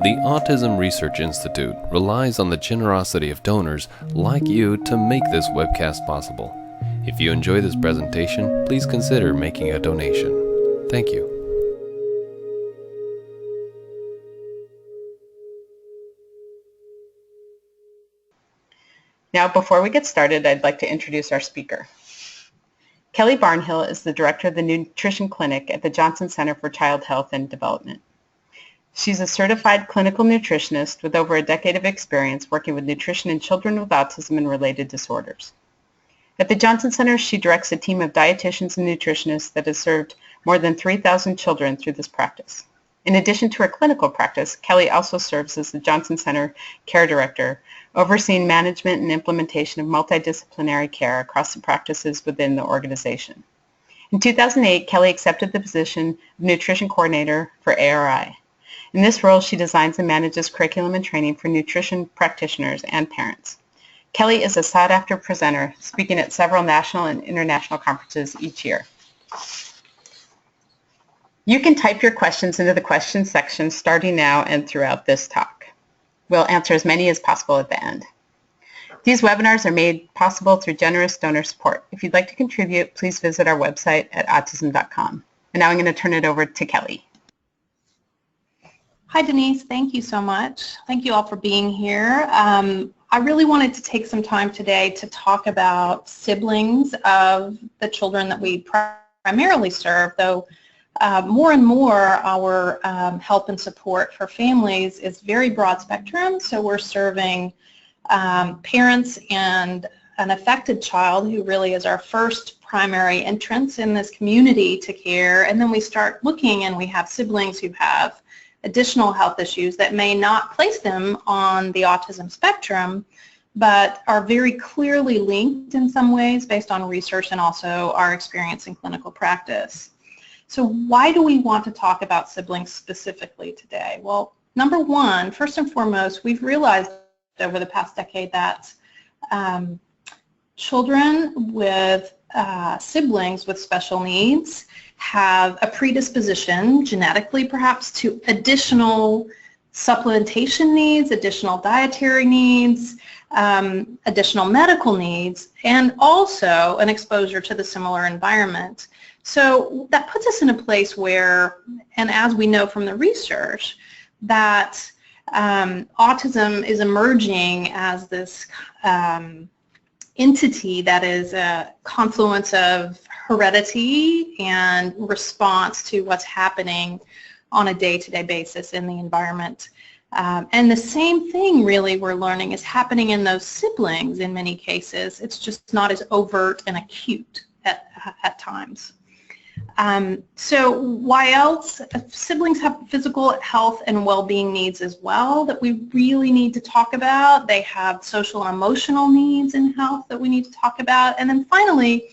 The Autism Research Institute relies on the generosity of donors like you to make this webcast possible. If you enjoy this presentation, please consider making a donation. Thank you. Now, before we get started, I'd like to introduce our speaker. Kelly Barnhill is the director of the Nutrition Clinic at the Johnson Center for Child Health and Development. She's a certified clinical nutritionist with over a decade of experience working with nutrition in children with autism and related disorders. At the Johnson Center, she directs a team of dietitians and nutritionists that has served more than 3,000 children through this practice. In addition to her clinical practice, Kelly also serves as the Johnson Center Care Director, overseeing management and implementation of multidisciplinary care across the practices within the organization. In 2008, Kelly accepted the position of Nutrition Coordinator for ARI. In this role, she designs and manages curriculum and training for nutrition practitioners and parents. Kelly is a sought-after presenter, speaking at several national and international conferences each year. You can type your questions into the questions section starting now and throughout this talk. We'll answer as many as possible at the end. These webinars are made possible through generous donor support. If you'd like to contribute, please visit our website at autism.com. And now I'm going to turn it over to Kelly. Hi, Denise. Thank you so much. Thank you all for being here. I really wanted to take some time today to talk about siblings of the children that we primarily serve, though more and more our help and support for families is very broad spectrum. So we're serving parents and an affected child who really is our first primary entrance in this community to care. And then we start looking and we have siblings who have additional health issues that may not place them on the autism spectrum, but are very clearly linked in some ways based on research and also our experience in clinical practice. So why do we want to talk about siblings specifically today? Well, number one, first and foremost, we've realized over the past decade that children with siblings with special needs have a predisposition, genetically perhaps, to additional supplementation needs, additional dietary needs, additional medical needs, and also an exposure to the similar environment. So that puts us in a place where, and as we know from the research, that autism is emerging as this entity that is a confluence of heredity and response to what's happening on a day-to-day basis in the environment. And the same thing really we're learning is happening in those siblings in many cases. It's just not as overt and acute at times. So why else? Siblings have physical health and well-being needs as well that we really need to talk about. They have social and emotional needs in health that we need to talk about. And then finally,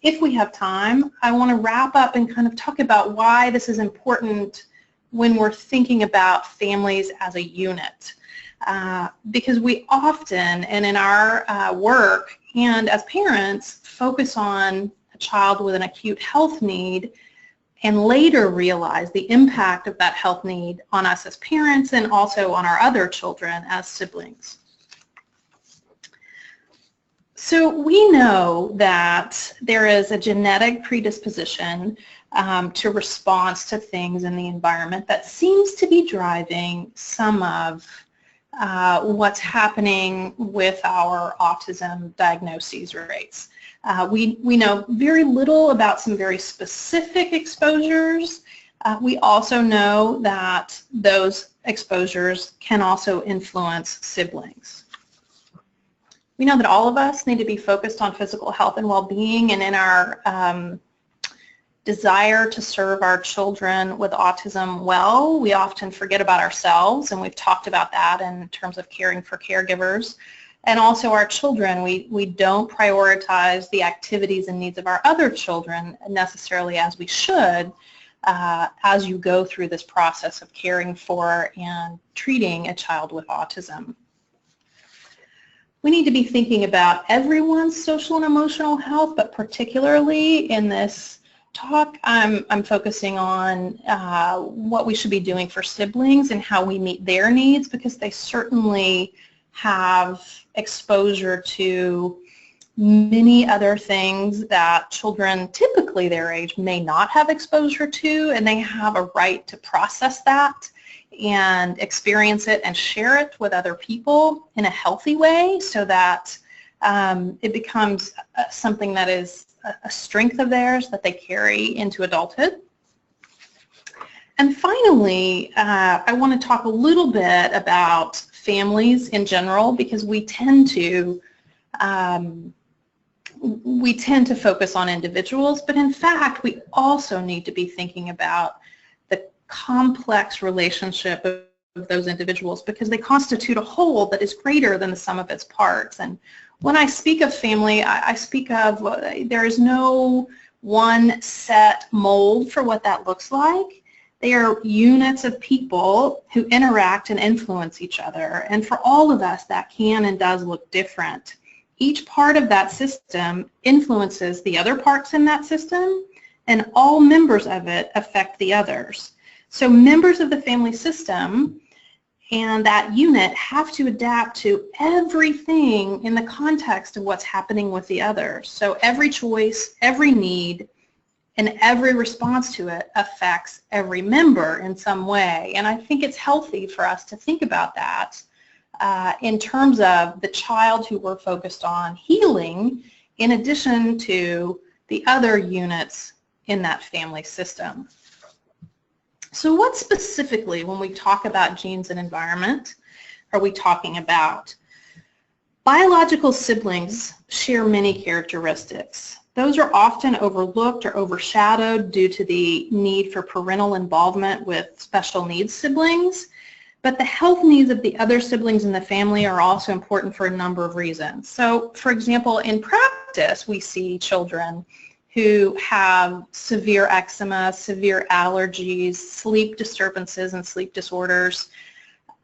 if we have time, I want to wrap up and kind of talk about why this is important when we're thinking about families as a unit. Because we often, and in our work and as parents, focus on a child with an acute health need and later realize the impact of that health need on us as parents and also on our other children as siblings. So we know that there is a genetic predisposition to response to things in the environment that seems to be driving some of what's happening with our autism diagnoses rates. We know very little about some very specific exposures. We also know that those exposures can also influence siblings. We know that all of us need to be focused on physical health and well-being, and in our desire to serve our children with autism well, we often forget about ourselves, and we've talked about that in terms of caring for caregivers. And also our children, we don't prioritize the activities and needs of our other children necessarily as we should as you go through this process of caring for and treating a child with autism. We need to be thinking about everyone's social and emotional health, but particularly in this talk, I'm focusing on what we should be doing for siblings and how we meet their needs, because they certainly have exposure to many other things that children typically their age may not have exposure to, and they have a right to process that and experience it and share it with other people in a healthy way, so that it becomes something that is a strength of theirs that they carry into adulthood. And finally, I want to talk a little bit about families in general, because we tend to focus on individuals, but in fact, we also need to be thinking about the complex relationship of those individuals, because they constitute a whole that is greater than the sum of its parts. And when I speak of family, I speak of there is no one set mold for what that looks like. They are units of people who interact and influence each other. And for all of us, that can and does look different. Each part of that system influences the other parts in that system, and all members of it affect the others. So members of the family system and that unit have to adapt to everything in the context of what's happening with the others. So every choice, every need, and every response to it affects every member in some way. And I think it's healthy for us to think about that in terms of the child who we're focused on healing, in addition to the other units in that family system. So what specifically, when we talk about genes and environment, are we talking about? Biological siblings share many characteristics. Those are often overlooked or overshadowed due to the need for parental involvement with special needs siblings, but the health needs of the other siblings in the family are also important for a number of reasons. So, for example, in practice, we see children who have severe eczema, severe allergies, sleep disturbances and sleep disorders,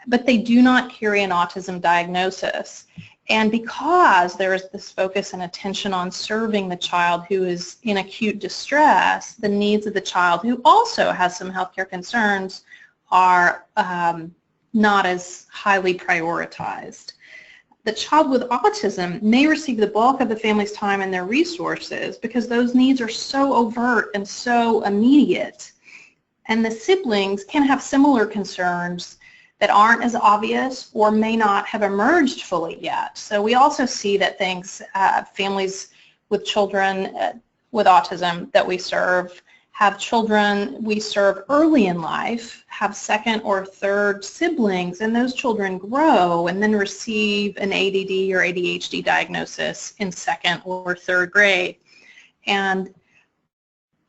but they do not carry an autism diagnosis. And because there is this focus and attention on serving the child who is in acute distress, the needs of the child who also has some healthcare concerns are not as highly prioritized. The child with autism may receive the bulk of the family's time and their resources because those needs are so overt and so immediate. And the siblings can have similar concerns that aren't as obvious or may not have emerged fully yet. So we also see that families with children with autism that we serve have children we serve early in life, have second or third siblings, and those children grow and then receive an ADD or ADHD diagnosis in second or third grade. And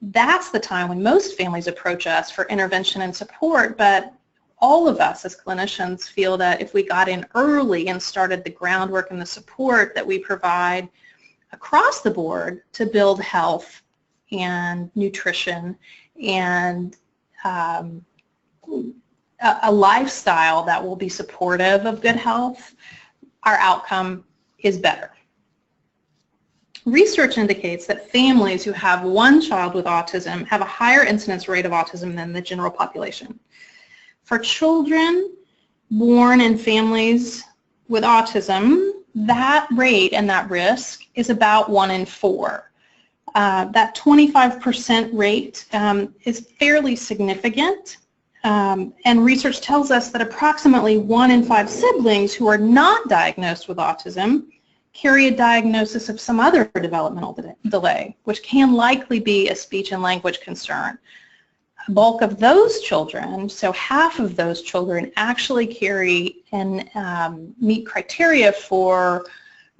that's the time when most families approach us for intervention and support, but all of us as clinicians feel that if we got in early and started the groundwork and the support that we provide across the board to build health and nutrition and a lifestyle that will be supportive of good health, our outcome is better. Research indicates that families who have one child with autism have a higher incidence rate of autism than the general population. For children born in families with autism, that rate and that risk is about 1 in 4. That 25% rate is fairly significant, and research tells us that approximately 1 in 5 siblings who are not diagnosed with autism carry a diagnosis of some other developmental delay, which can likely be a speech and language concern. A bulk of those children, so half of those children, actually carry and meet criteria for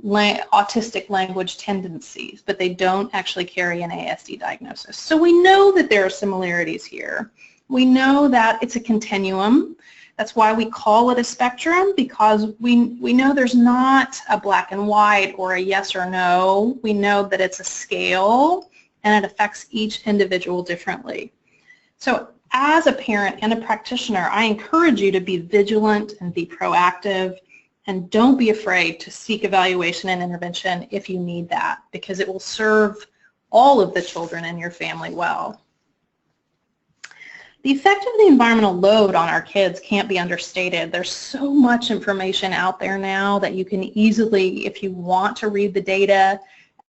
autistic language tendencies, but they don't actually carry an ASD diagnosis. So we know that there are similarities here. We know that it's a continuum. That's why we call it a spectrum, because we know there's not a black and white or a yes or no. We know that it's a scale and it affects each individual differently. So as a parent and a practitioner, I encourage you to be vigilant and be proactive, and don't be afraid to seek evaluation and intervention if you need that, because it will serve all of the children in your family well. The effect of the environmental load on our kids can't be understated. There's so much information out there now that you can easily, if you want to read the data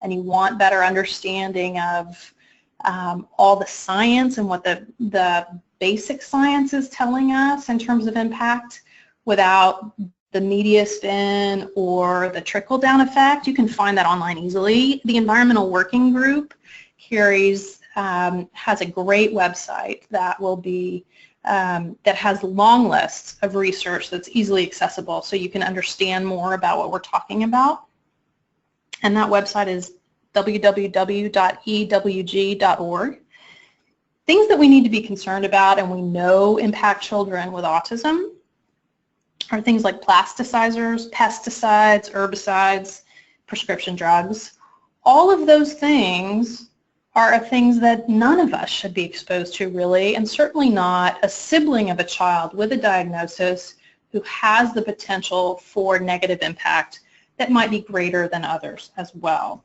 and you want better understanding of all the science and what the basic science is telling us in terms of impact without the media spin or the trickle-down effect, you can find that online easily. The Environmental Working Group has a great website that will be that has long lists of research that's easily accessible, so you can understand more about what we're talking about. And that website is www.ewg.org. Things that we need to be concerned about and we know impact children with autism are things like plasticizers, pesticides, herbicides, prescription drugs. All of those things are things that none of us should be exposed to really, and certainly not a sibling of a child with a diagnosis who has the potential for negative impact that might be greater than others as well.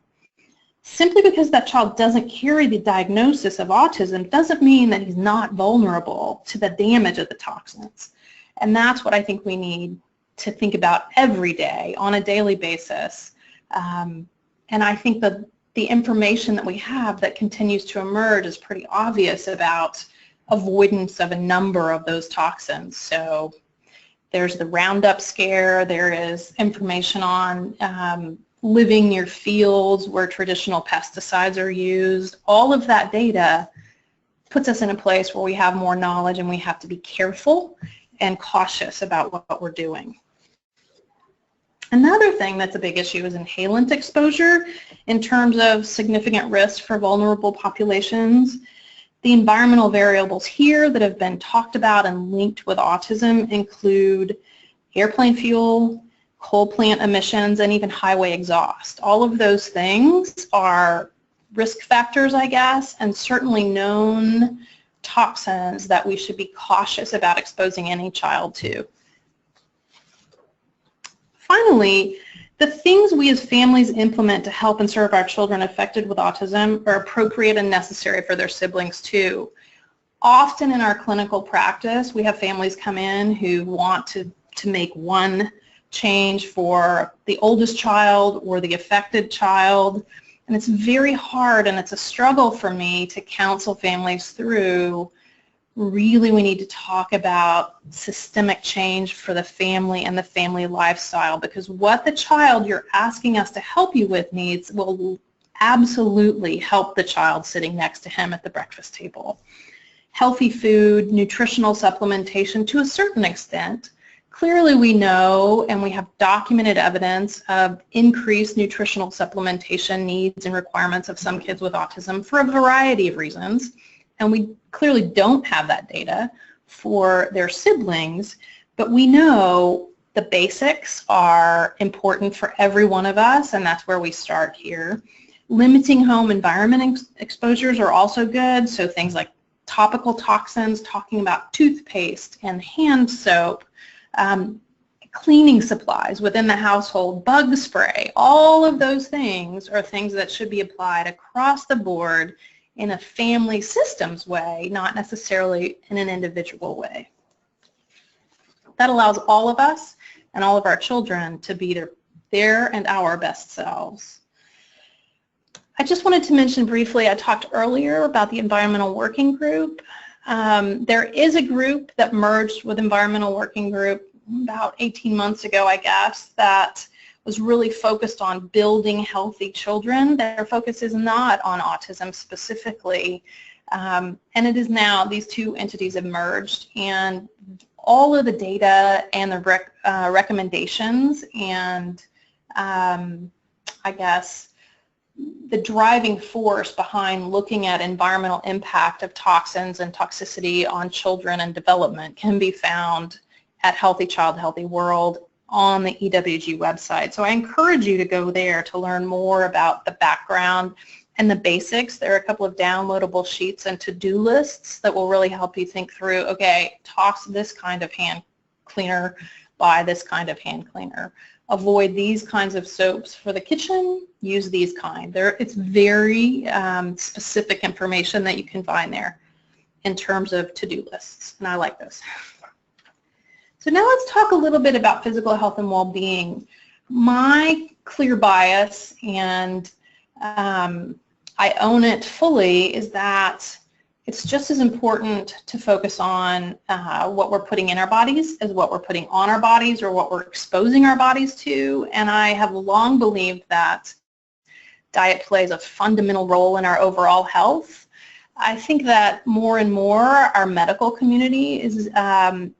Simply because that child doesn't carry the diagnosis of autism doesn't mean that he's not vulnerable to the damage of the toxins. And that's what I think we need to think about every day on a daily basis. And I think that the information that we have that continues to emerge is pretty obvious about avoidance of a number of those toxins. So there's the Roundup scare, there is information on living near fields where traditional pesticides are used. All of that data puts us in a place where we have more knowledge and we have to be careful and cautious about what we're doing. Another thing that's a big issue is inhalant exposure in terms of significant risk for vulnerable populations. The environmental variables here that have been talked about and linked with autism include airplane fuel, coal plant emissions, and even highway exhaust. All of those things are risk factors, I guess, and certainly known toxins that we should be cautious about exposing any child to. Finally, the things we as families implement to help and serve our children affected with autism are appropriate and necessary for their siblings too. Often in our clinical practice, we have families come in who want to make one change for the oldest child or the affected child, and it's very hard and it's a struggle for me to counsel families through. Really, we need to talk about systemic change for the family and the family lifestyle, because what the child you're asking us to help you with needs will absolutely help the child sitting next to him at the breakfast table. Healthy food, nutritional supplementation to a certain extent. Clearly we know and we have documented evidence of increased nutritional supplementation needs and requirements of some kids with autism for a variety of reasons. And we clearly don't have that data for their siblings, but we know the basics are important for every one of us, and that's where we start here. Limiting home environment exposures are also good, so things like topical toxins, talking about toothpaste and hand soap, cleaning supplies within the household, bug spray, all of those things are things that should be applied across the board in a family systems way, not necessarily in an individual way. That allows all of us and all of our children to be their and our best selves. I just wanted to mention briefly, I talked earlier about the Environmental Working Group. There is a group that merged with Environmental Working Group about 18 months ago, I guess, that was really focused on building healthy children. Their focus is not on autism specifically, and it is now, these two entities have merged, and all of the data and the recommendations and I guess the driving force behind looking at environmental impact of toxins and toxicity on children and development can be found at Healthy Child, Healthy World on the EWG website. So I encourage you to go there to learn more about the background and the basics. There are a couple of downloadable sheets and to-do lists that will really help you think through, okay, toss this kind of hand cleaner buy this kind of hand cleaner. Avoid these kinds of soaps for the kitchen. Use these kind. It's very specific information that you can find there in terms of to-do lists, and I like those. So now let's talk a little bit about physical health and well-being. My clear bias, and I own it fully, is that it's just as important to focus on what we're putting in our bodies as what we're putting on our bodies or what we're exposing our bodies to. And I have long believed that diet plays a fundamental role in our overall health. I think that more and more our medical community is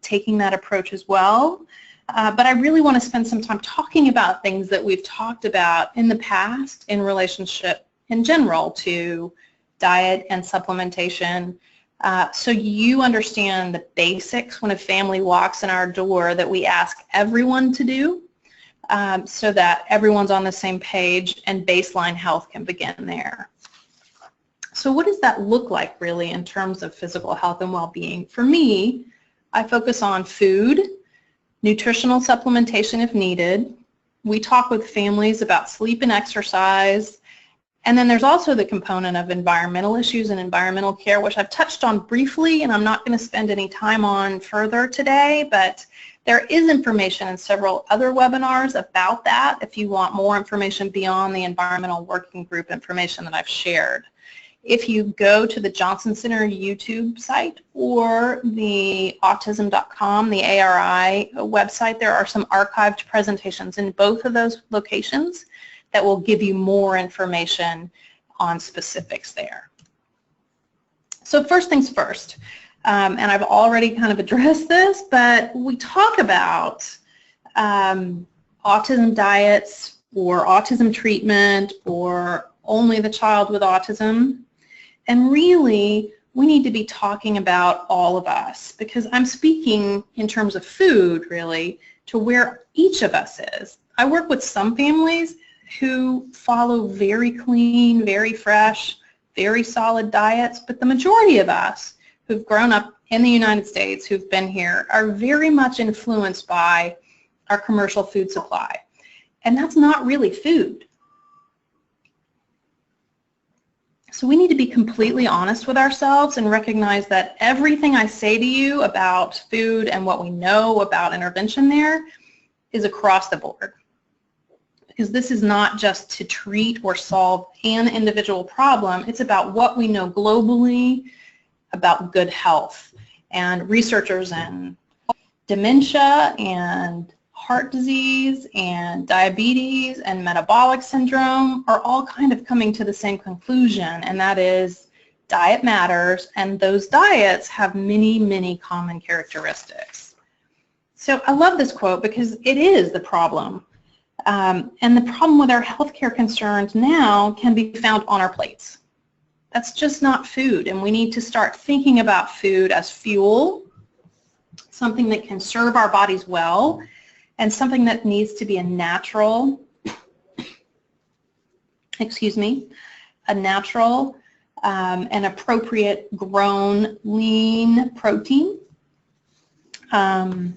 taking that approach as well. But I really want to spend some time talking about things that we've talked about in the past in relationship in general to diet and supplementation, so you understand the basics when a family walks in our door that we ask everyone to do, so that everyone's on the same page and baseline health can begin there. So what does that look like really in terms of physical health and well-being? For me, I focus on food, nutritional supplementation if needed. We talk with families about sleep and exercise. And then there's also the component of environmental issues and environmental care, which I've touched on briefly, and I'm not going to spend any time on further today, but there is information in several other webinars about that if you want more information beyond the environmental working group information that I've shared. If you go to the Johnson Center YouTube site or the autism.com, the ARI website, there are some archived presentations in both of those locations that will give you more information on specifics there. So first things first, and I've already kind of addressed this, but we talk about autism diets or autism treatment or only the child with autism, and really we need to be talking about all of us, because I'm speaking in terms of food really to where each of us is. I work with some families who follow very clean, very fresh, very solid diets, but the majority of us who've grown up in the United States, who've been here, are very much influenced by our commercial food supply. And that's not really food. So we need to be completely honest with ourselves and recognize that everything I say to you about food and what we know about intervention there is across the board. Because this is not just to treat or solve an individual problem, it's about what we know globally about good health. And researchers in dementia and heart disease and diabetes and metabolic syndrome are all kind of coming to the same conclusion, and that is diet matters, and those diets have many, many common characteristics. So I love this quote because it is the problem. And the problem with our healthcare concerns now can be found on our plates. That's just not food, and we need to start thinking about food as fuel, something that can serve our bodies well, and something that needs to be a natural, and appropriate grown lean protein,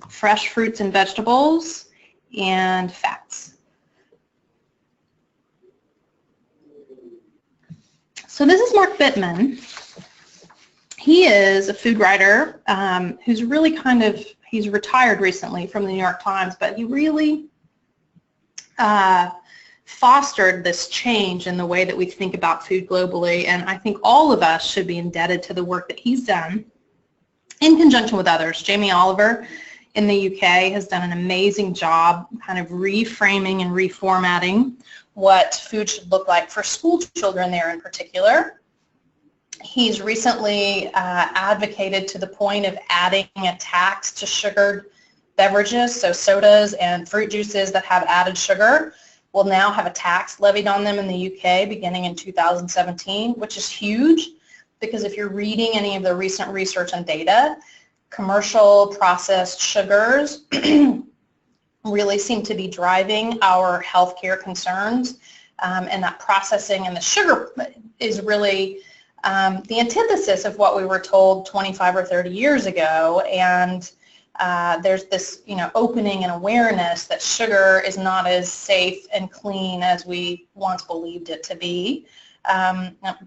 fresh fruits and vegetables, and fats. So this is Mark Bittman. He is a food writer who's really he's retired recently from the New York Times, but he really fostered this change in the way that we think about food globally, and I think all of us should be indebted to the work that he's done in conjunction with others. Jamie Oliver in the UK has done an amazing job kind of reframing and reformatting what food should look like for school children there in particular. He's recently advocated to the point of adding a tax to sugared beverages, so sodas and fruit juices that have added sugar will now have a tax levied on them in the UK beginning in 2017, which is huge because if you're reading any of the recent research and data, commercial processed sugars really seem to be driving our healthcare concerns, and that processing and the sugar is really the antithesis of what we were told 25 or 30 years ago, and There's this, opening and awareness that sugar is not as safe and clean as we once believed it to be.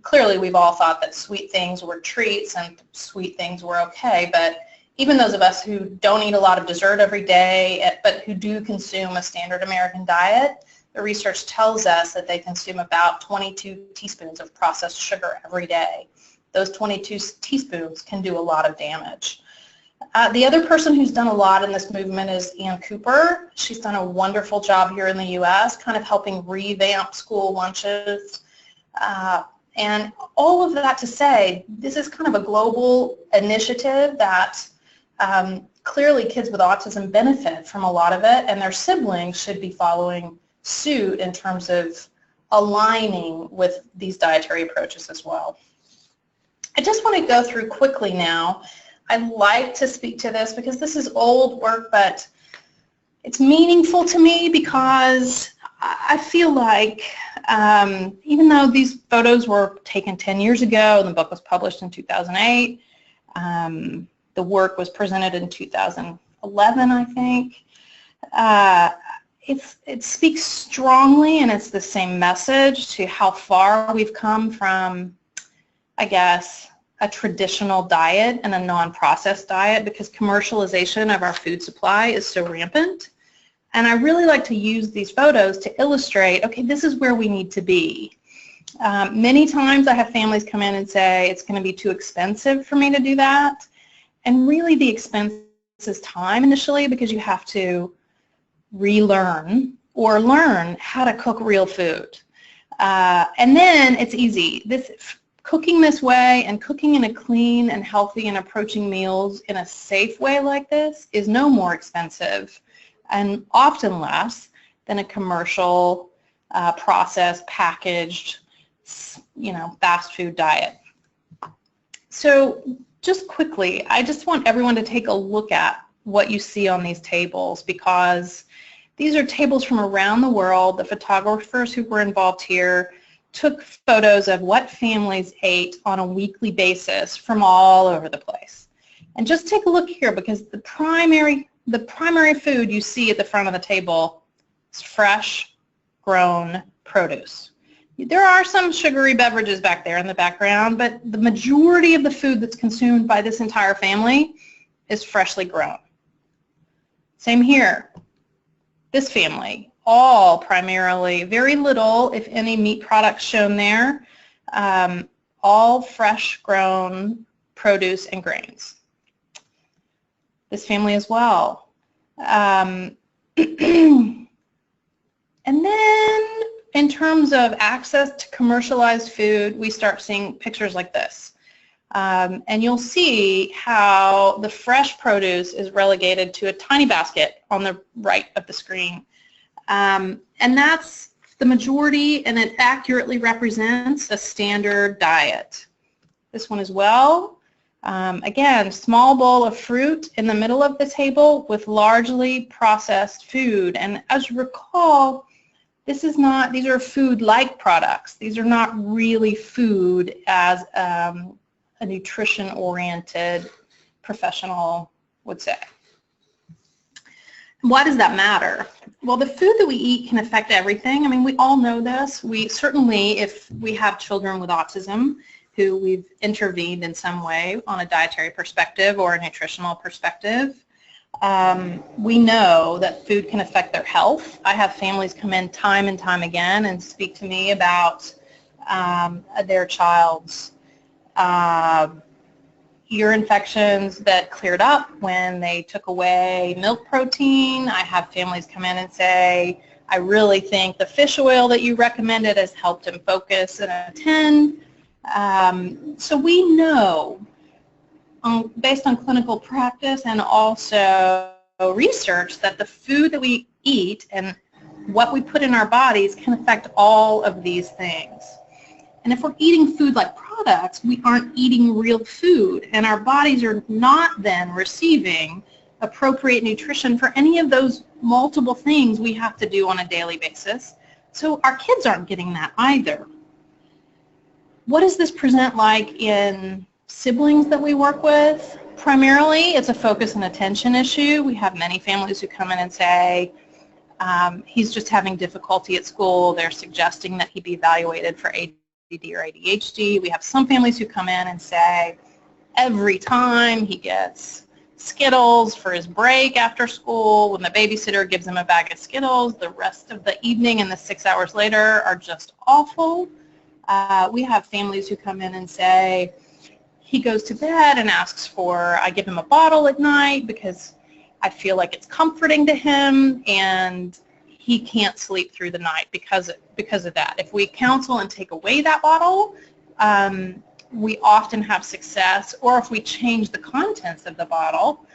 Clearly, we've all thought that sweet things were treats and sweet things were okay, but even those of us who don't eat a lot of dessert every day, but who do consume a standard American diet, the research tells us that they consume about 22 teaspoons of processed sugar every day. Those 22 teaspoons can do a lot of damage. The other person who's done a lot in this movement is Ann Cooper. She's done a wonderful job here in the U.S., kind of helping revamp school lunches. And all of that to say, this is kind of a global initiative that clearly kids with autism benefit from a lot of it, and their siblings should be following suit in terms of aligning with these dietary approaches as well. I just want to go through quickly now. I like to speak to this because this is old work, but it's meaningful to me because I feel like even though these photos were taken 10 years ago and the book was published in 2008, the work was presented in 2011, I think, it speaks strongly, and it's the same message to how far we've come from, I guess, a traditional diet and a non-processed diet, because commercialization of our food supply is so rampant. And I really like to use these photos to illustrate, okay, this is where we need to be. Many times I have families come in and say, it's going to be too expensive for me to do that. And really the expense is time initially, because you have to relearn or learn how to cook real food. And then it's easy. Cooking this way and cooking in a clean and healthy and approaching meals in a safe way like this is no more expensive and often less than a commercial, processed, packaged, fast food diet. So just quickly, I just want everyone to take a look at what you see on these tables, because these are tables from around the world. The photographers who were involved here took photos of what families ate on a weekly basis from all over the place. And just take a look here, because the primary food you see at the front of the table is fresh, grown produce. There are some sugary beverages back there in the background, but the majority of the food that's consumed by this entire family is freshly grown. Same here. This family, all primarily, very little, if any, meat products shown there, all fresh grown produce and grains. This family as well. And then in terms of access to commercialized food, we start seeing pictures like this. And you'll see how the fresh produce is relegated to a tiny basket on the right of the screen. And that's the majority, and it accurately represents a standard diet. This one as well. Again, small bowl of fruit in the middle of the table with largely processed food. And as you recall, these are food-like products. These are not really food as a nutrition-oriented professional would say. Why does that matter? Well, the food that we eat can affect everything. I mean, we all know this. We certainly, if we have children with autism who we've intervened in some way on a dietary perspective or a nutritional perspective, we know that food can affect their health. I have families come in time and time again and speak to me about their child's ear infections that cleared up when they took away milk protein. I have families come in and say, I really think the fish oil that you recommended has helped him focus and attend. So we know, based on clinical practice and also research, that the food that we eat and what we put in our bodies can affect all of these things. And if we're eating food like products, we aren't eating real food, and our bodies are not then receiving appropriate nutrition for any of those multiple things we have to do on a daily basis. So our kids aren't getting that either. What does this present like in siblings that we work with? Primarily, it's a focus and attention issue. We have many families who come in and say, he's just having difficulty at school. They're suggesting that he be evaluated for ADD or ADHD. We have some families who come in and say, every time he gets Skittles for his break after school, when the babysitter gives him a bag of Skittles, the rest of the evening and the 6 hours later are just awful. We have families who come in and say, he goes to bed and asks for, I give him a bottle at night because I feel like it's comforting to him, and he can't sleep through the night because of that. If we counsel and take away that bottle, we often have success, or if we change the contents of the bottle,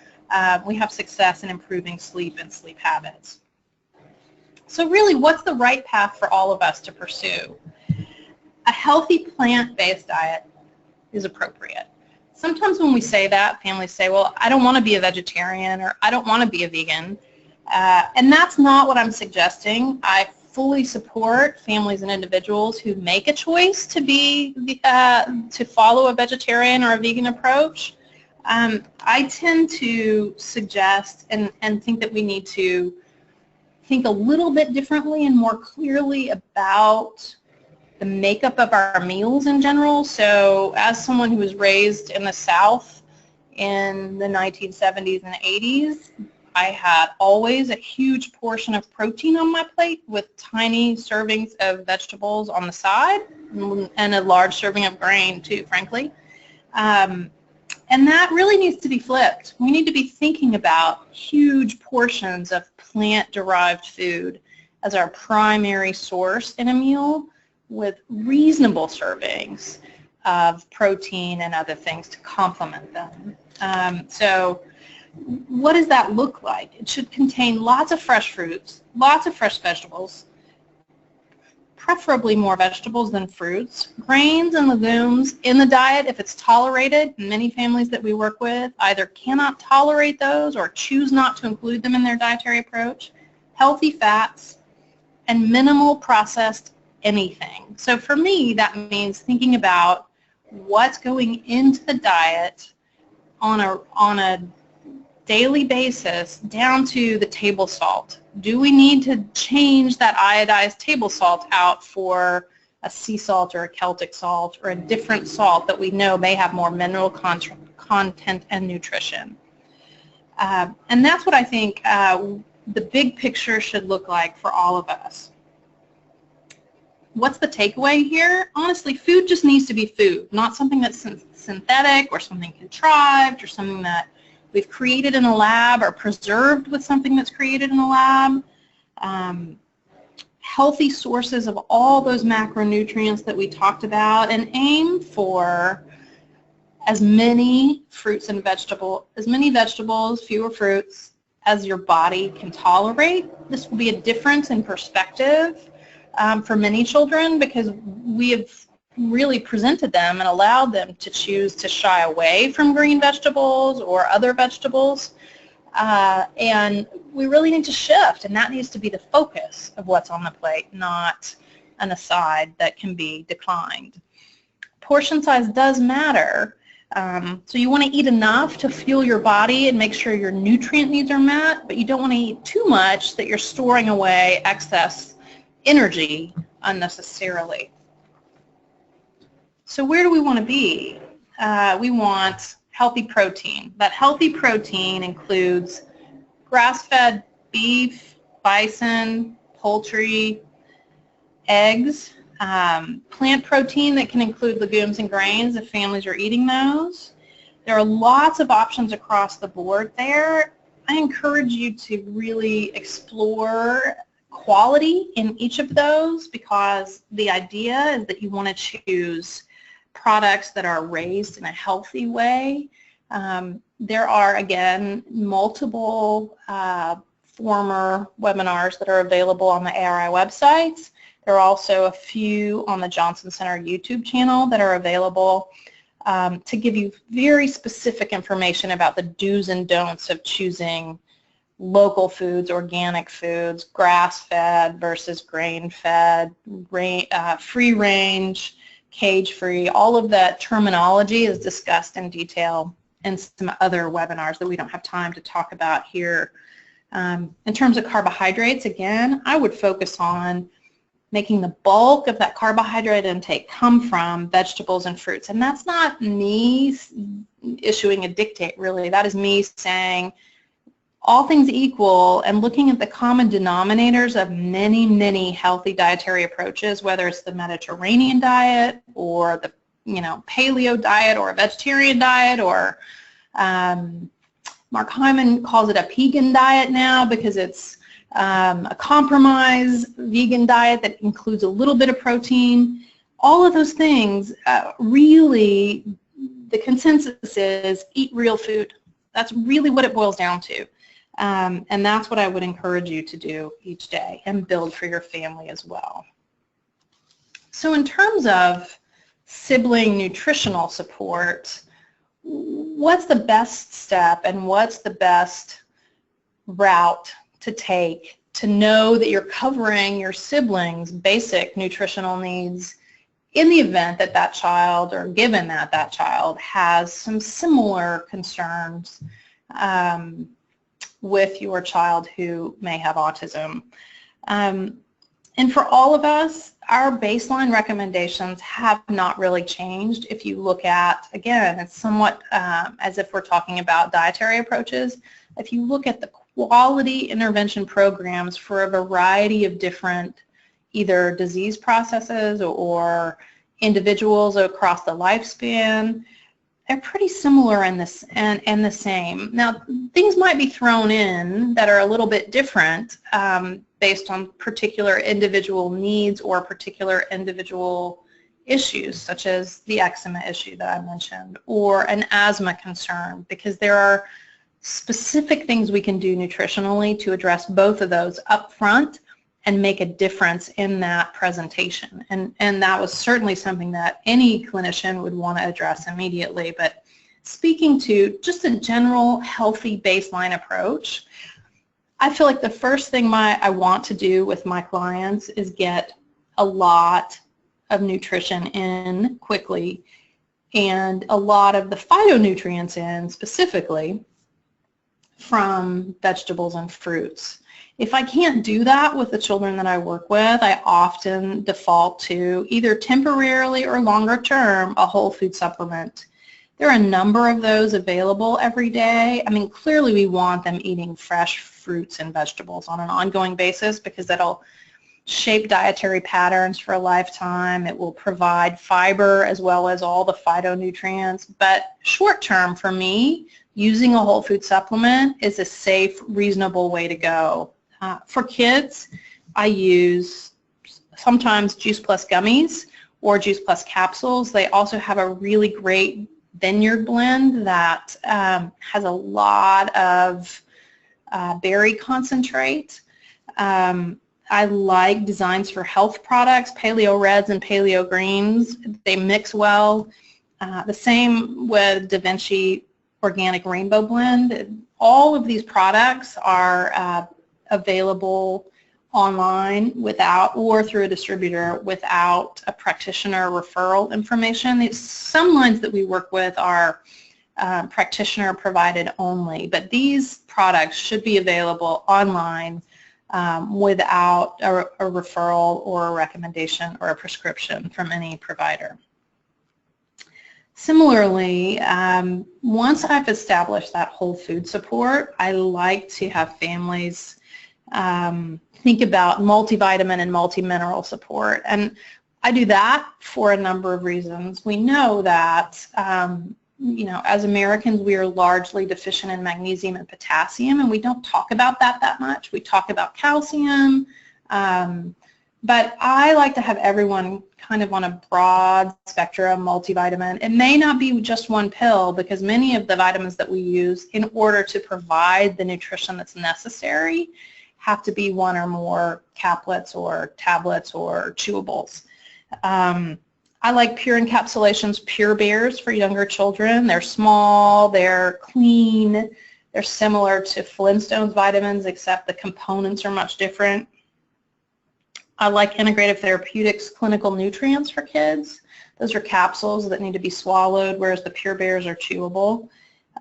we have success in improving sleep and sleep habits. So really, what's the right path for all of us to pursue? A healthy plant-based diet is appropriate. Sometimes when we say that, families say, well, I don't want to be a vegetarian, or I don't want to be a vegan. And that's not what I'm suggesting. I fully support families and individuals who make a choice to follow a vegetarian or a vegan approach. I tend to suggest and think that we need to think a little bit differently and more clearly about the makeup of our meals in general. So as someone who was raised in the South in the 1970s and 80s, I had always a huge portion of protein on my plate with tiny servings of vegetables on the side and a large serving of grain too, frankly. And that really needs to be flipped. We need to be thinking about huge portions of plant-derived food as our primary source in a meal, with reasonable servings of protein and other things to complement them. So what does that look like? It should contain lots of fresh fruits, lots of fresh vegetables, preferably more vegetables than fruits, grains and legumes in the diet if it's tolerated. Many families that we work with either cannot tolerate those or choose not to include them in their dietary approach, healthy fats, and minimal processed anything. So for me, that means thinking about what's going into the diet on a daily basis down to the table salt. Do we need to change that iodized table salt out for a sea salt or a Celtic salt or a different salt that we know may have more mineral content and nutrition? And that's what I think the big picture should look like for all of us. What's the takeaway here? Honestly, food just needs to be food, not something that's synthetic or something contrived or something that we've created in a lab or preserved with something that's created in a lab. Healthy sources of all those macronutrients that we talked about, and aim for as many fruits and vegetables, fewer fruits, as your body can tolerate. This will be a difference in perspective for many children, because we have really presented them and allowed them to choose to shy away from green vegetables or other vegetables. And we really need to shift, and that needs to be the focus of what's on the plate, not an aside that can be declined. Portion size does matter. So you want to eat enough to fuel your body and make sure your nutrient needs are met, but you don't want to eat too much that you're storing away excess energy unnecessarily. So where do we want to be? We want healthy protein. That healthy protein includes grass-fed beef, bison, poultry, eggs, plant protein that can include legumes and grains if families are eating those. There are lots of options across the board there. I encourage you to really explore quality in each of those, because the idea is that you want to choose products that are raised in a healthy way. There are, again, multiple former webinars that are available on the ARI websites. There are also a few on the Johnson Center YouTube channel that are available to give you very specific information about the do's and don'ts of choosing local foods, organic foods, grass-fed versus grain-fed, free-range, cage-free. All of that terminology is discussed in detail in some other webinars that we don't have time to talk about here. In terms of carbohydrates, again, I would focus on making the bulk of that carbohydrate intake come from vegetables and fruits. And that's not me issuing a dictate, really. That is me saying, all things equal, and looking at the common denominators of many, many healthy dietary approaches, whether it's the Mediterranean diet or the paleo diet or a vegetarian diet, or Mark Hyman calls it a vegan diet now because it's a compromise vegan diet that includes a little bit of protein. All of those things, really, the consensus is eat real food. That's really what it boils down to. And that's what I would encourage you to do each day and build for your family as well. So in terms of sibling nutritional support, what's the best step and what's the best route to take to know that you're covering your siblings' basic nutritional needs in the event that that child, or given that that child, has some similar concerns with your child who may have autism. And for all of us, our baseline recommendations have not really changed. If you look at, again, it's somewhat as if we're talking about dietary approaches. If you look at the quality intervention programs for a variety of different either disease processes or individuals across the lifespan, they're pretty similar in this and the same. Now, things might be thrown in that are a little bit different based on particular individual needs or particular individual issues, such as the eczema issue that I mentioned, or an asthma concern, because there are specific things we can do nutritionally to address both of those up front and make a difference in that presentation. And that was certainly something that any clinician would want to address immediately. But speaking to just a general healthy baseline approach, I feel like the first thing I want to do with my clients is get a lot of nutrition in quickly and a lot of the phytonutrients in specifically from vegetables and fruits. If I can't do that with the children that I work with, I often default to either temporarily or longer term a whole food supplement. There are a number of those available every day. I mean, clearly we want them eating fresh fruits and vegetables on an ongoing basis because that'll shape dietary patterns for a lifetime. It will provide fiber as well as all the phytonutrients. But short term for me, using a whole food supplement is a safe, reasonable way to go. For kids, I use sometimes Juice Plus gummies or Juice Plus capsules. They also have a really great vineyard blend that has a lot of berry concentrate. I like Designs for Health products, Paleo Reds and Paleo Greens. They mix well. The same with Da Vinci Organic Rainbow Blend. All of these products are available online without or through a distributor without a practitioner referral information. Some lines that we work with are practitioner provided only, but these products should be available online without a referral or a recommendation or a prescription from any provider. Similarly, once I've established that whole food support, I like to have families think about multivitamin and multimineral support. And I do that for a number of reasons. We know that, as Americans, we are largely deficient in magnesium and potassium, and we don't talk about that much. We talk about calcium, but I like to have everyone kind of on a broad spectrum multivitamin. It may not be just one pill because many of the vitamins that we use in order to provide the nutrition that's necessary have to be one or more caplets or tablets or chewables. I like pure encapsulations, Pure Bears for younger children. They're small, they're clean, they're similar to Flintstones vitamins except the components are much different. I like Integrative Therapeutics Clinical Nutrients for kids. Those are capsules that need to be swallowed, whereas the Pure Bears are chewable.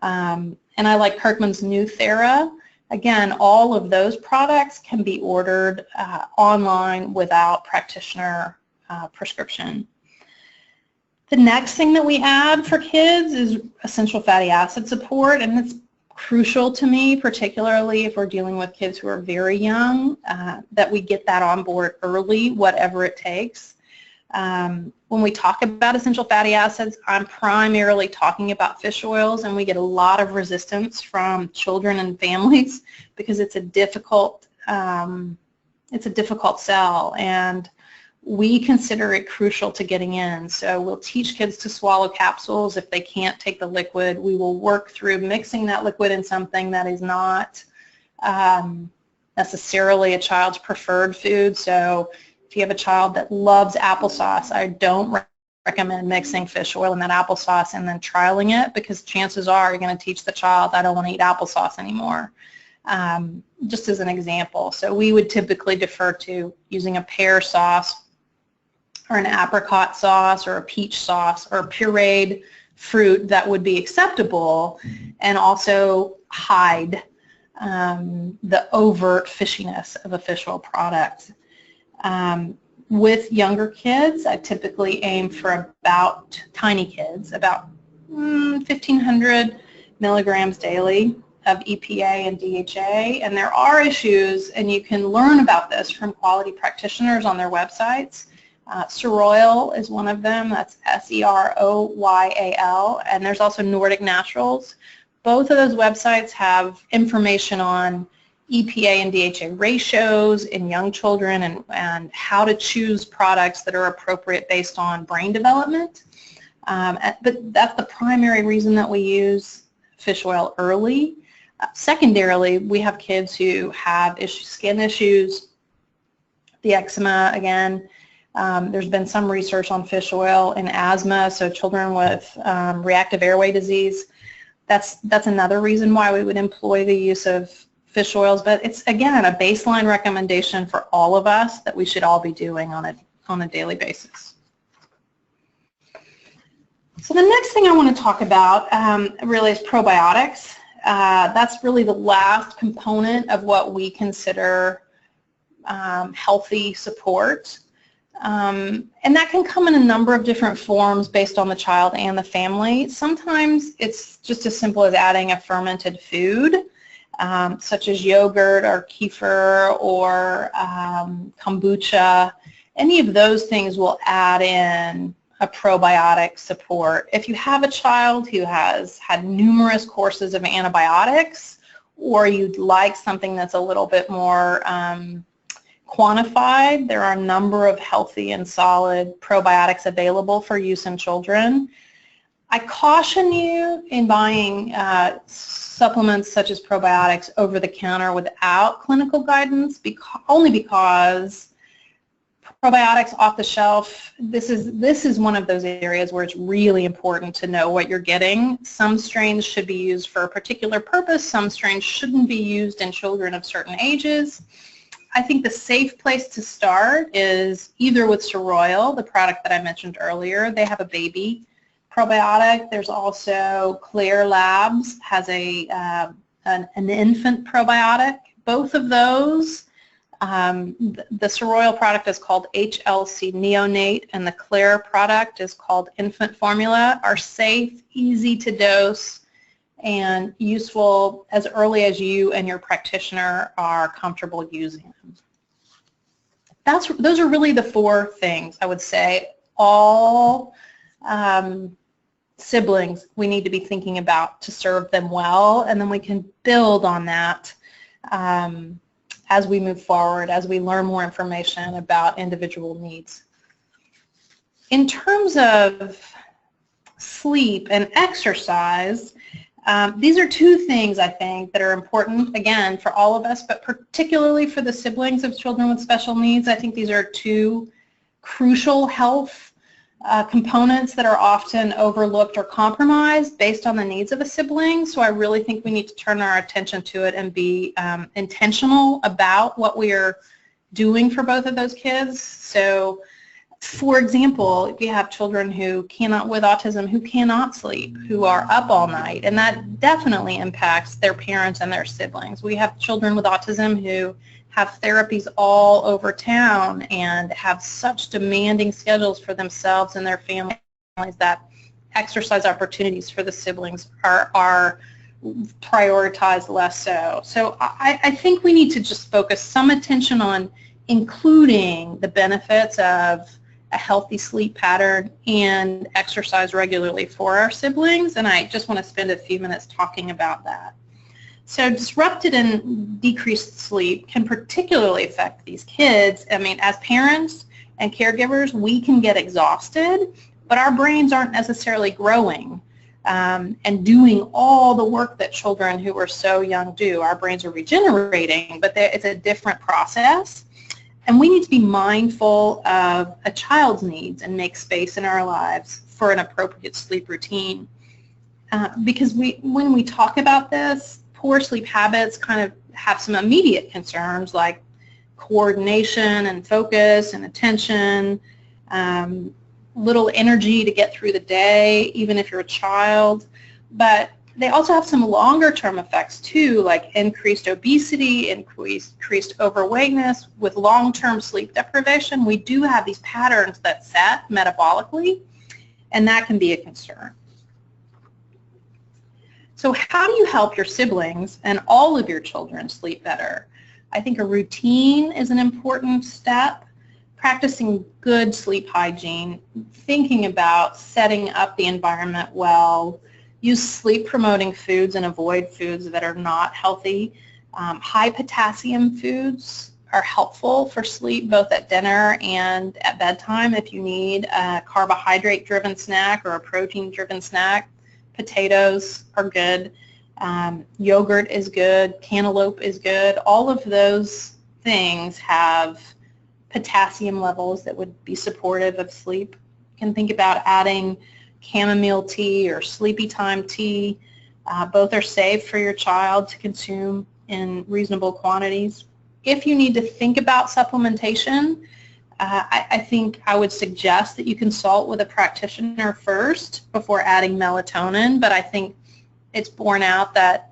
And I like Kirkman's Nuthera. Again, all of those products can be ordered online without practitioner prescription. The next thing that we add for kids is essential fatty acid support, and it's crucial to me, particularly if we're dealing with kids who are very young, that we get that on board early, whatever it takes. When we talk about essential fatty acids, I'm primarily talking about fish oils, and we get a lot of resistance from children and families because it's a difficult sell, and we consider it crucial to getting in. So we'll teach kids to swallow capsules. If they can't take the liquid, we will work through mixing that liquid in something that is not necessarily a child's preferred food. So if you have a child that loves applesauce, I don't recommend mixing fish oil in that applesauce and then trialing it, because chances are you're going to teach the child, I don't want to eat applesauce anymore, just as an example. So we would typically defer to using a pear sauce or an apricot sauce or a peach sauce or pureed fruit that would be acceptable, and also hide the overt fishiness of a fish oil product. With younger kids, I typically aim for about, tiny kids, about 1,500 milligrams daily of EPA and DHA, and there are issues, and you can learn about this from quality practitioners on their websites. Seroyal is one of them. That's Seroyal, and there's also Nordic Naturals. Both of those websites have information on EPA and DHA ratios in young children, and how to choose products that are appropriate based on brain development. But that's the primary reason that we use fish oil early. Secondarily, we have kids who have skin issues, the eczema again. There's been some research on fish oil in asthma, so children with reactive airway disease. That's another reason why we would employ the use of fish oils, but it's, again, a baseline recommendation for all of us that we should all be doing on a daily basis. So the next thing I want to talk about really is probiotics. That's really the last component of what we consider healthy support. And that can come in a number of different forms based on the child and the family. Sometimes it's just as simple as adding a fermented food, such as yogurt or kefir or kombucha. Any of those things will add in a probiotic support. If you have a child who has had numerous courses of antibiotics, or you'd like something that's a little bit more quantified, there are a number of healthy and solid probiotics available for use in children. I caution you in buying supplements such as probiotics over the counter without clinical guidance, only because probiotics off the shelf, this is one of those areas where it's really important to know what you're getting. Some strains should be used for a particular purpose. Some strains shouldn't be used in children of certain ages. I think the safe place to start is either with Seroyal, the product that I mentioned earlier. They have a baby probiotic. There's also Clear Labs has an infant probiotic. Both of those, the Seroyal product is called HLC Neonate, and the Clear product is called Infant Formula, are safe, easy to dose, and useful as early as you and your practitioner are comfortable using them. Those are really the four things I would say all siblings we need to be thinking about to serve them well, and then we can build on that as we move forward, as we learn more information about individual needs. In terms of sleep and exercise, these are two things I think that are important, again, for all of us, but particularly for the siblings of children with special needs. I think these are two crucial health components that are often overlooked or compromised based on the needs of a sibling. So I really think we need to turn our attention to it and be intentional about what we are doing for both of those kids. So For example, if you have children with autism who cannot sleep, who are up all night, and that definitely impacts their parents and their siblings. We have children with autism who have therapies all over town and have such demanding schedules for themselves and their families that exercise opportunities for the siblings are prioritized less so. So I think we need to just focus some attention on including the benefits of a healthy sleep pattern and exercise regularly for our siblings, and I just want to spend a few minutes talking about that. So disrupted and decreased sleep can particularly affect these kids. I mean, as parents and caregivers, we can get exhausted, but our brains aren't necessarily growing and doing all the work that children who are so young do. Our brains are regenerating, but it's a different process. And we need to be mindful of a child's needs and make space in our lives for an appropriate sleep routine. Because when we talk about this, poor sleep habits kind of have some immediate concerns like coordination and focus and attention, little energy to get through the day, even if you're a child. But they also have some longer-term effects too, like increased obesity, increased overweightness. With long-term sleep deprivation, we do have these patterns that set metabolically, and that can be a concern. So how do you help your siblings and all of your children sleep better? I think a routine is an important step. Practicing good sleep hygiene, thinking about setting up the environment well, use sleep-promoting foods and avoid foods that are not healthy. High potassium foods are helpful for sleep both at dinner and at bedtime. If you need a carbohydrate-driven snack or a protein-driven snack, potatoes are good. Yogurt is good. Cantaloupe is good. All of those things have potassium levels that would be supportive of sleep. You can think about adding chamomile tea or sleepy time tea. Both are safe for your child to consume in reasonable quantities. If you need to think about supplementation, I think I would suggest that you consult with a practitioner first before adding melatonin, but I think it's borne out that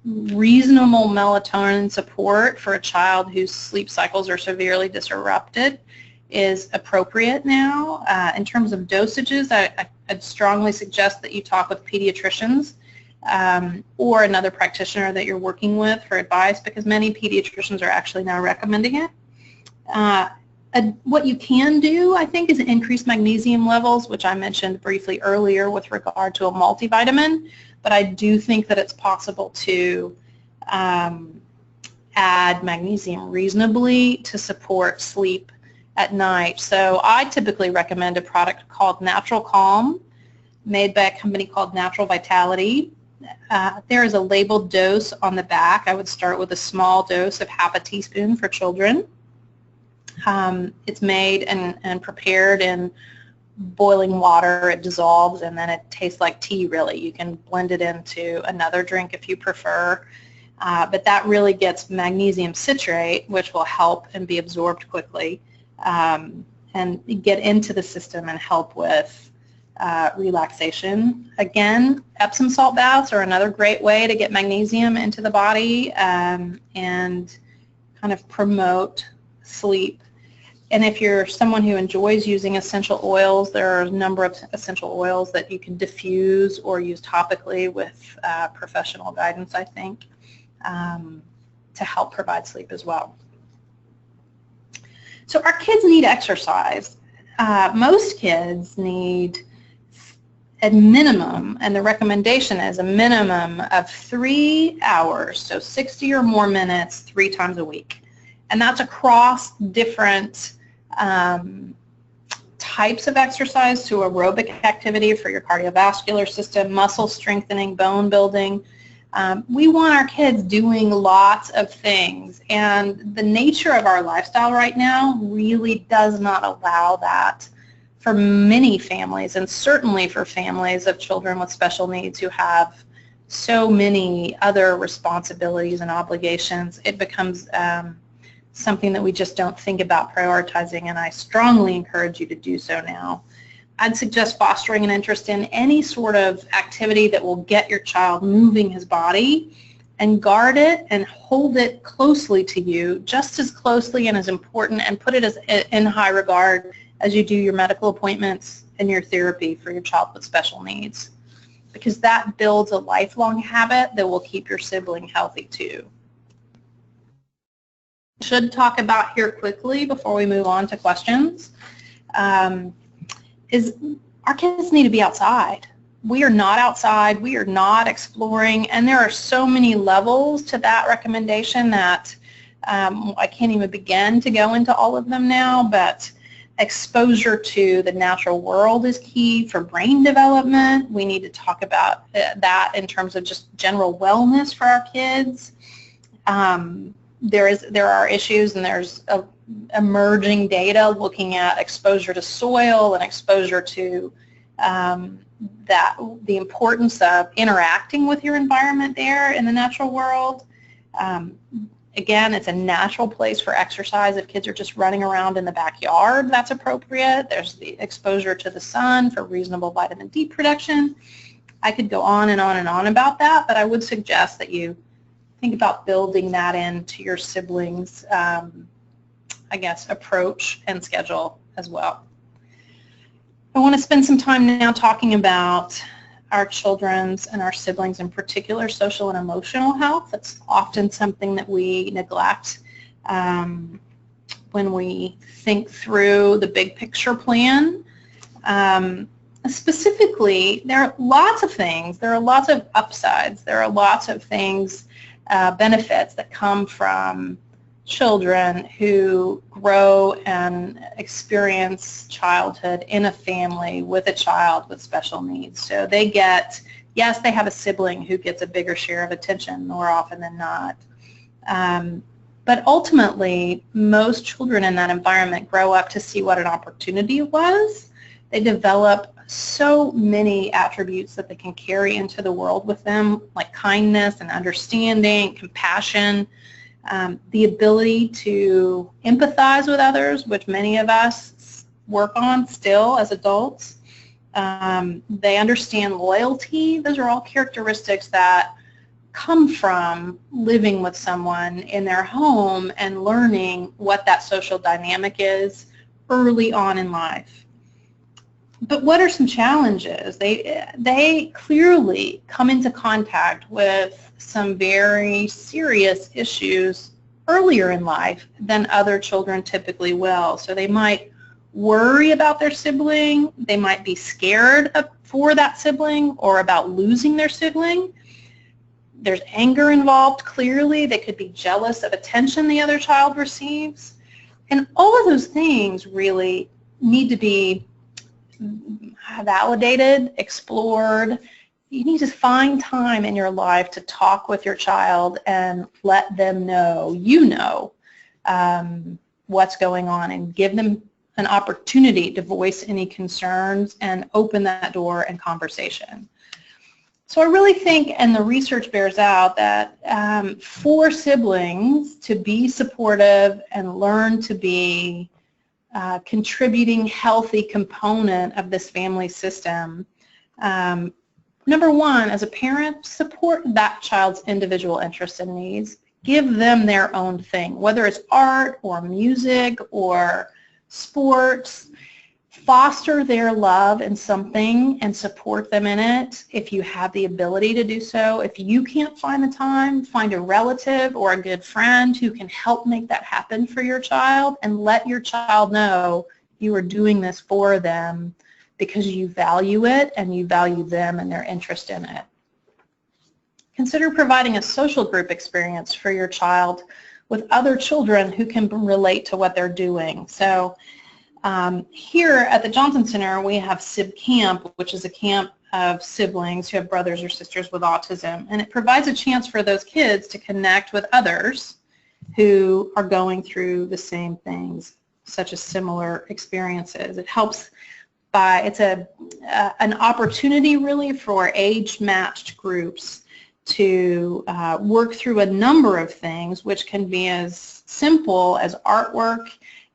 reasonable melatonin support for a child whose sleep cycles are severely disrupted is appropriate now. In terms of dosages, I'd strongly suggest that you talk with pediatricians or another practitioner that you're working with for advice, because many pediatricians are actually now recommending it. What you can do, I think, is increase magnesium levels, which I mentioned briefly earlier with regard to a multivitamin, but I do think that it's possible to add magnesium reasonably to support sleep at night. So I typically recommend a product called Natural Calm, made by a company called Natural Vitality. There is a labeled dose on the back. I would start with a small dose of half a teaspoon for children. It's made and prepared in boiling water. It dissolves and then it tastes like tea, really. You can blend it into another drink if you prefer. But that really gets magnesium citrate, which will help and be absorbed quickly and get into the system and help with relaxation. Again, Epsom salt baths are another great way to get magnesium into the body and kind of promote sleep. And if you're someone who enjoys using essential oils, there are a number of essential oils that you can diffuse or use topically with professional guidance, I think, to help provide sleep as well. So our kids need exercise. Most kids need a minimum, and the recommendation is a minimum of 3 hours, so 60 or more minutes 3 times a week. And that's across different types of exercise, to aerobic activity for your cardiovascular system, muscle strengthening, bone building. We want our kids doing lots of things, and the nature of our lifestyle right now really does not allow that for many families, and certainly for families of children with special needs who have so many other responsibilities and obligations. It becomes something that we just don't think about prioritizing, and I strongly encourage you to do so now. I'd suggest fostering an interest in any sort of activity that will get your child moving his body, and guard it and hold it closely to you, just as closely and as important, and put it as in high regard as you do your medical appointments and your therapy for your child with special needs, because that builds a lifelong habit that will keep your sibling healthy too. Should talk about here quickly before we move on to questions is our kids need to be outside. We are not outside, we are not exploring, and there are so many levels to that recommendation that I can't even begin to go into all of them now, but exposure to the natural world is key for brain development. We need to talk about that in terms of just general wellness for our kids. There are issues, and there's emerging data looking at exposure to soil and exposure to the importance of interacting with your environment there in the natural world. Again, it's a natural place for exercise. If kids are just running around in the backyard, that's appropriate. There's the exposure to the sun for reasonable vitamin D production. I could go on and on and on about that, but I would suggest that you think about building that into your siblings' I guess, approach and schedule as well. I want to spend some time now talking about our children's and our siblings in particular social and emotional health. It's often something that we neglect when we think through the big picture plan. Specifically, there are lots of things. There are lots of upsides. There are lots of things, benefits that come from children who grow and experience childhood in a family with a child with special needs. So they get, yes, they have a sibling who gets a bigger share of attention more often than not. But ultimately, most children in that environment grow up to see what an opportunity was. They develop so many attributes that they can carry into the world with them, like kindness and understanding, compassion, the ability to empathize with others, which many of us work on still as adults. They understand loyalty. Those are all characteristics that come from living with someone in their home and learning what that social dynamic is early on in life. But what are some challenges? They clearly come into contact with some very serious issues earlier in life than other children typically will. So they might worry about their sibling, they might be scared for that sibling or about losing their sibling. There's anger involved, clearly. They could be jealous of attention the other child receives. And all of those things really need to be validated, explored. You need to find time in your life to talk with your child and let them know, what's going on, and give them an opportunity to voice any concerns and open that door and conversation. So I really think, and the research bears out, that for siblings to be supportive and learn to be contributing healthy component of this family system, number one, as a parent, support that child's individual interests and needs. Give them their own thing, whether it's art or music or sports. Foster their love in something and support them in it if you have the ability to do so. If you can't find the time, find a relative or a good friend who can help make that happen for your child, and let your child know you are doing this for them because you value it and you value them and their interest in it. Consider providing a social group experience for your child with other children who can relate to what they're doing. So here at the Johnson Center, we have Sib Camp, which is a camp of siblings who have brothers or sisters with autism, and it provides a chance for those kids to connect with others who are going through the same things, such as similar experiences. It helps by, it's an opportunity really for age-matched groups to work through a number of things, which can be as simple as artwork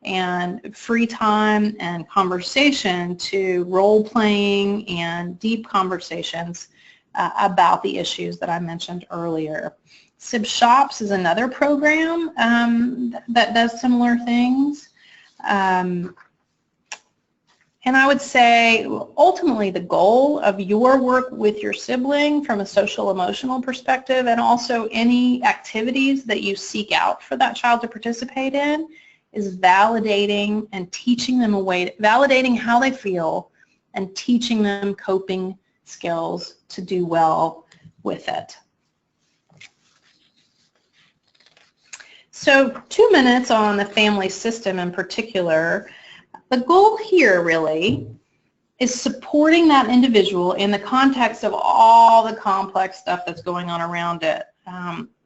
and free time and conversation to role-playing and deep conversations about the issues that I mentioned earlier. SIB Shops is another program that does similar things. And I would say ultimately the goal of your work with your sibling from a social emotional perspective, and also any activities that you seek out for that child to participate in, is validating and teaching them validating how they feel and teaching them coping skills to do well with it. So 2 minutes on the family system in particular. The goal here really is supporting that individual in the context of all the complex stuff that's going on around it.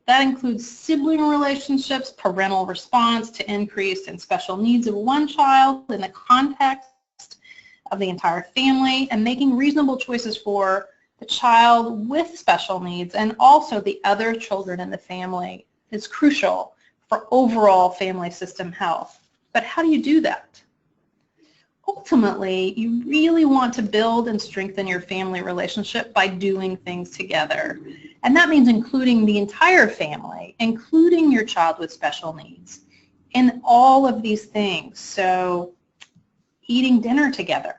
That includes sibling relationships, parental response to increased and special needs of one child in the context of the entire family, and making reasonable choices for the child with special needs and also the other children in the family is crucial for overall family system health. But how do you do that? Ultimately, you really want to build and strengthen your family relationship by doing things together. And that means including the entire family, including your child with special needs, in all of these things. So eating dinner together,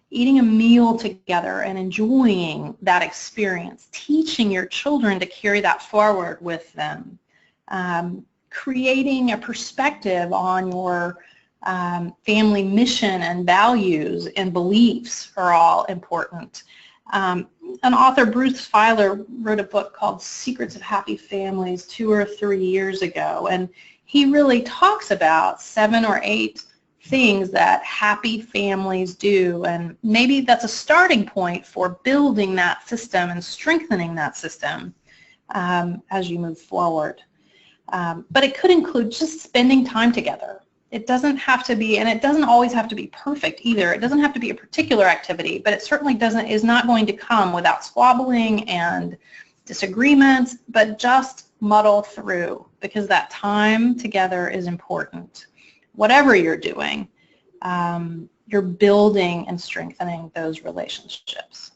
eating a meal together and enjoying that experience, teaching your children to carry that forward with them, creating a perspective on your family mission and values and beliefs are all important. An author, Bruce Feiler, wrote a book called Secrets of Happy Families 2 or 3 years ago, and he really talks about 7 or 8 things that happy families do, and maybe that's a starting point for building that system and strengthening that system as you move forward. But it could include just spending time together. It doesn't have to be, and it doesn't always have to be perfect either. It doesn't have to be a particular activity, but it certainly is not going to come without squabbling and disagreements, but just muddle through, because that time together is important. Whatever you're doing, you're building and strengthening those relationships.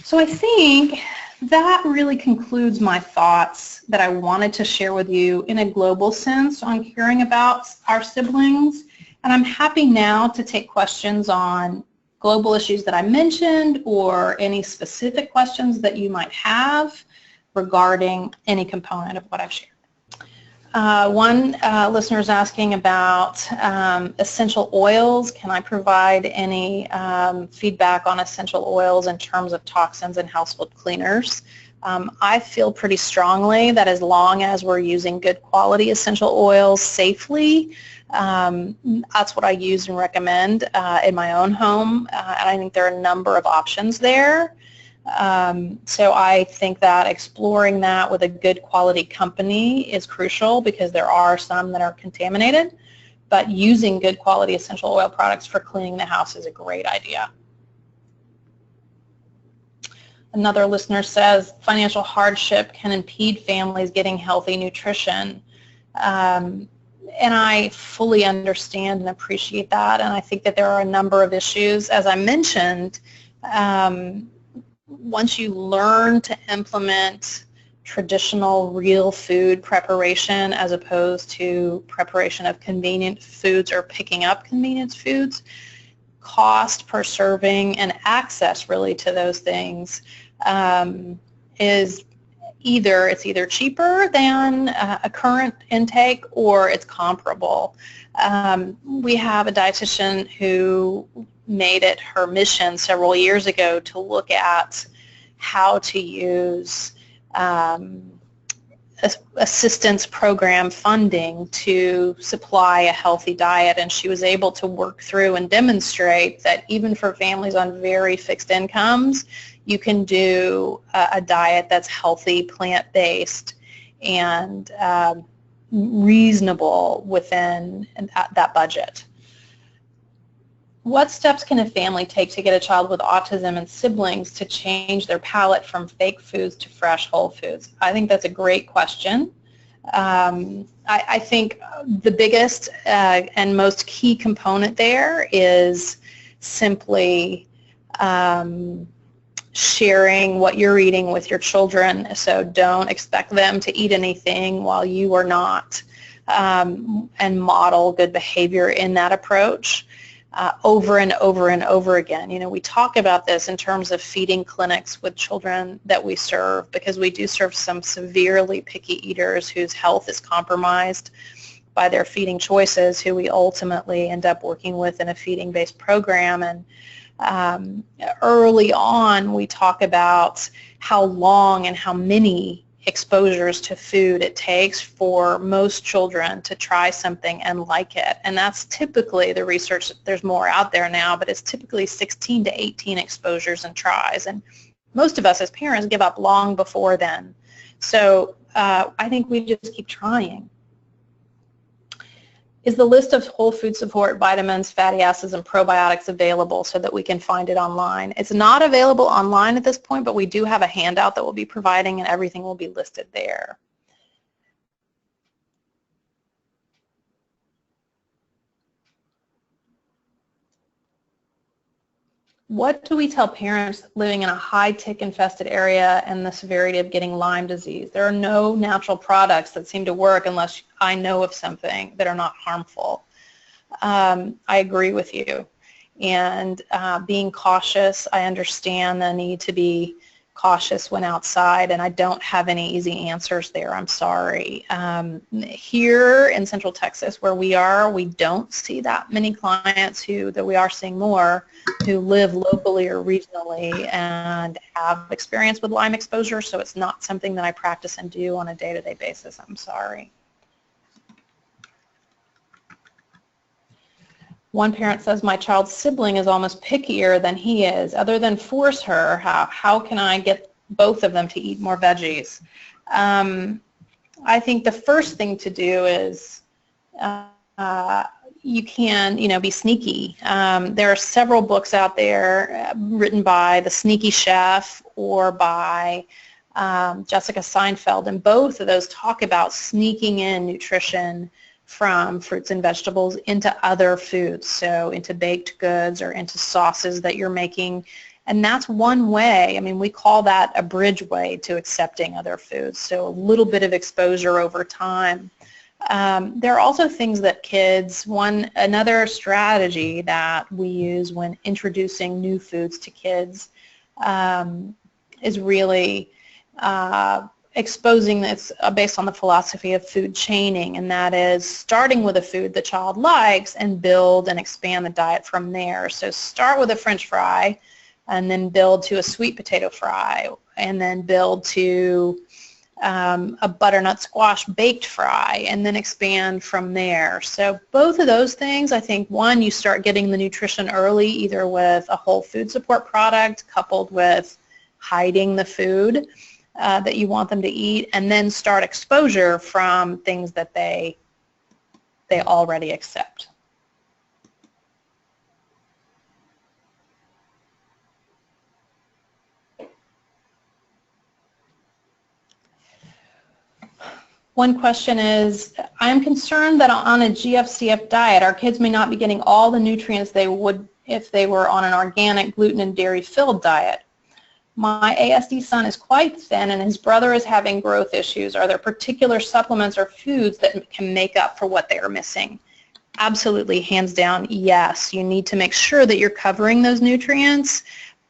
So I think that really concludes my thoughts that I wanted to share with you in a global sense on caring about our siblings. And I'm happy now to take questions on global issues that I mentioned or any specific questions that you might have regarding any component of what I've shared. One listener is asking about essential oils. Can I provide any feedback on essential oils in terms of toxins and household cleaners? I feel pretty strongly that as long as we're using good quality essential oils safely, that's what I use and recommend in my own home, and I think there are a number of options there. So I think that exploring that with a good quality company is crucial, because there are some that are contaminated, but using good quality essential oil products for cleaning the house is a great idea. Another listener says financial hardship can impede families getting healthy nutrition. And I fully understand and appreciate that, and I think that there are a number of issues. As I mentioned, once you learn to implement traditional real food preparation as opposed to preparation of convenient foods or picking up convenience foods, cost per serving and access really to those things is either cheaper than a current intake or it's comparable. We have a dietitian who made it her mission several years ago to look at how to use assistance program funding to supply a healthy diet, and she was able to work through and demonstrate that even for families on very fixed incomes, you can do a diet that's healthy, plant-based, and reasonable within that budget. What steps can a family take to get a child with autism and siblings to change their palate from fake foods to fresh whole foods? I think that's a great question. I think the biggest and most key component there is simply sharing what you're eating with your children. So don't expect them to eat anything while you are not, and model good behavior in that approach. Over and over and over again. You know, we talk about this in terms of feeding clinics with children that we serve, because we do serve some severely picky eaters whose health is compromised by their feeding choices, who we ultimately end up working with in a feeding-based program. And early on, we talk about how long and how many exposures to food it takes for most children to try something and like it. And that's typically the research. There's more out there now, but it's typically 16 to 18 exposures and tries. And most of us as parents give up long before then. So I think we just keep trying. Is the list of whole food support, vitamins, fatty acids, and probiotics available so that we can find it online? It's not available online at this point, but we do have a handout that we'll be providing, and everything will be listed there. What do we tell parents living in a high tick-infested area and the severity of getting Lyme disease? There are no natural products that seem to work unless I know of something that are not harmful. I agree with you. And being cautious, I understand the need to be cautious when outside, and I don't have any easy answers there. I'm sorry. Here in Central Texas, where we are, we don't see that many clients that we are seeing more, who live locally or regionally and have experience with Lyme exposure, so it's not something that I practice and do on a day-to-day basis. I'm sorry. One parent says, my child's sibling is almost pickier than he is. Other than force her, how can I get both of them to eat more veggies? I think the first thing to do is you can, be sneaky. There are several books out there written by the Sneaky Chef or by Jessica Seinfeld, and both of those talk about sneaking in nutrition from fruits and vegetables into other foods, so into baked goods or into sauces that you're making. And that's one way. I mean, we call that a bridge way to accepting other foods, so a little bit of exposure over time. There are also things that another strategy that we use when introducing new foods to kids is really exposing this based on the philosophy of food chaining, and that is starting with a food the child likes and build and expand the diet from there. So start with a French fry and then build to a sweet potato fry, and then build to a butternut squash baked fry, and then expand from there. So both of those things, I think, one, you start getting the nutrition early, either with a whole food support product coupled with hiding the food that you want them to eat, and then start exposure from things that they already accept. One question is, I'm concerned that on a GFCF diet, our kids may not be getting all the nutrients they would if they were on an organic, gluten and dairy-filled diet. My ASD son is quite thin and his brother is having growth issues. Are there particular supplements or foods that can make up for what they are missing? Absolutely, hands down, yes. You need to make sure that you're covering those nutrients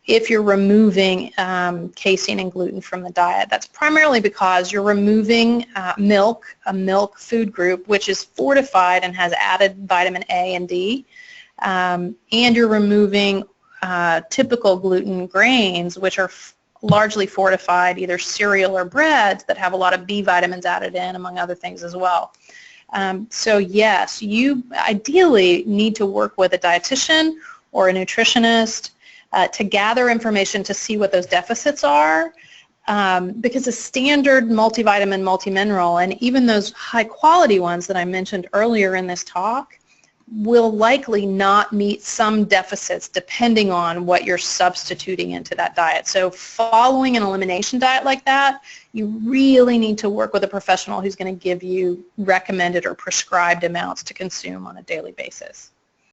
if you're removing casein and gluten from the diet. That's primarily because you're removing milk, a milk food group, which is fortified and has added vitamin A and D, and you're removing typical gluten grains, which are largely fortified, either cereal or breads that have a lot of B vitamins added in, among other things as well. So yes, you ideally need to work with a dietitian or a nutritionist to gather information to see what those deficits are, because a standard multivitamin, multimineral, and even those high quality ones that I mentioned earlier in this talk, will likely not meet some deficits depending on what you're substituting into that diet. So following an elimination diet like that, you really need to work with a professional who's going to give you recommended or prescribed amounts to consume on a daily basis.